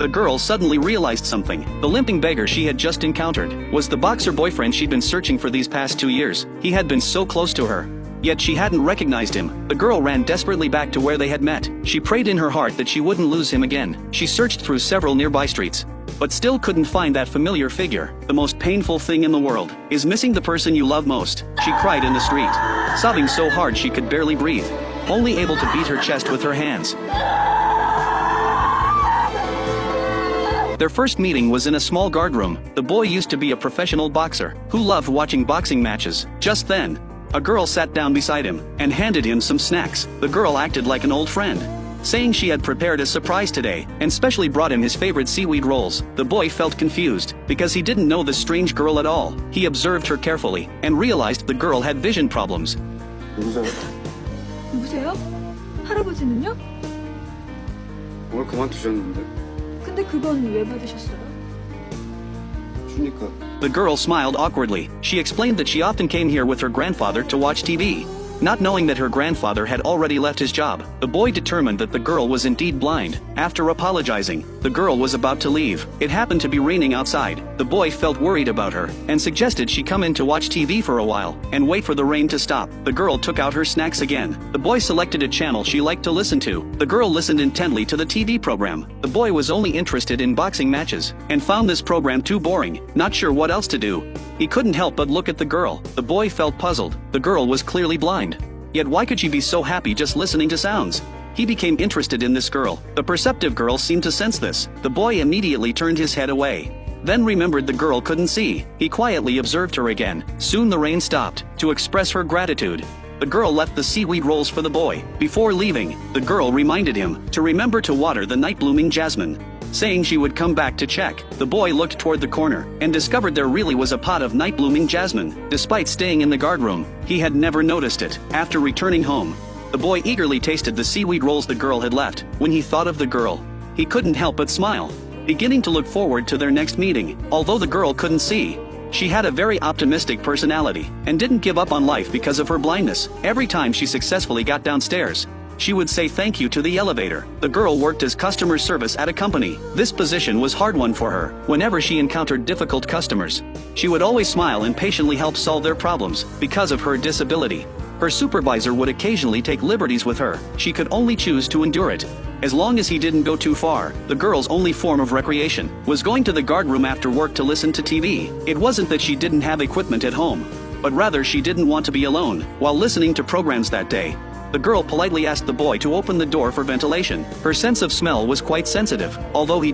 the girl suddenly realized something. The limping beggar she had just encountered was the boxer boyfriend she'd been searching for these past 2 years. He had been so close to her, yet she hadn't recognized him. The girl ran desperately back to where they had met. She prayed in her heart that she wouldn't lose him again. She searched through several nearby streets, but still couldn't find that familiar figure. The most painful thing in the world is missing the person you love most, she cried in the street, sobbing so hard she could barely breathe, only able to beat her chest with her hands. Their first meeting was in a small guardroom. The boy used to be a professional boxer who loved watching boxing matches. Just then, a girl sat down beside him and handed him some snacks. The girl acted like an old friend, saying she had prepared a surprise today and specially brought him his favorite seaweed rolls. The boy felt confused because he didn't know the strange girl at all. He observed her carefully and realized the girl had vision problems. 누구세요? 할아버지는요? 오늘 그만두셨는데. 근데 그건 왜 받으셨어요? 주니까. The girl smiled awkwardly. She explained that she often came here with her grandfather to watch TV, not knowing that her grandfather had already left his job. The boy determined that the girl was indeed blind. After apologizing, the girl was about to leave. It happened to be raining outside. The boy felt worried about her and suggested she come in to watch TV for a while and wait for the rain to stop. The girl took out her snacks again. The boy selected a channel she liked to listen to. The girl listened intently to the TV program. The boy was only interested in boxing matches and found this program too boring, not sure what else to do. He couldn't help but look at the girl. The boy felt puzzled. The girl was clearly blind. Yet why could she be so happy just listening to sounds? He became interested in this girl. The perceptive girl seemed to sense this. The boy immediately turned his head away, then remembered the girl couldn't see. He quietly observed her again. Soon the rain stopped. To express her gratitude, the girl left the seaweed rolls for the boy. Before leaving, the girl reminded him to remember to water the night-blooming jasmine, saying she would come back to check. The boy looked toward the corner and discovered there really was a pot of night-blooming jasmine. Despite staying in the guardroom, he had never noticed it. After returning home, the boy eagerly tasted the seaweed rolls the girl had left. When he thought of the girl, he couldn't help but smile, beginning to look forward to their next meeting. Although the girl couldn't see, she had a very optimistic personality and didn't give up on life because of her blindness. Every time she successfully got downstairs, she would say thank you to the elevator. The girl worked as customer service at a company. This position was a hard one for her. Whenever she encountered difficult customers, she would always smile and patiently help solve their problems. Because of her disability, her supervisor would occasionally take liberties with her. She could only choose to endure it, as long as he didn't go too far. The girl's only form of recreation was going to the guardroom after work to listen to TV. It wasn't that she didn't have equipment at home, but rather she didn't want to be alone. While listening to programs that day, the girl politely asked the boy to open the door for ventilation. Her sense of smell was quite sensitive. Although he didn't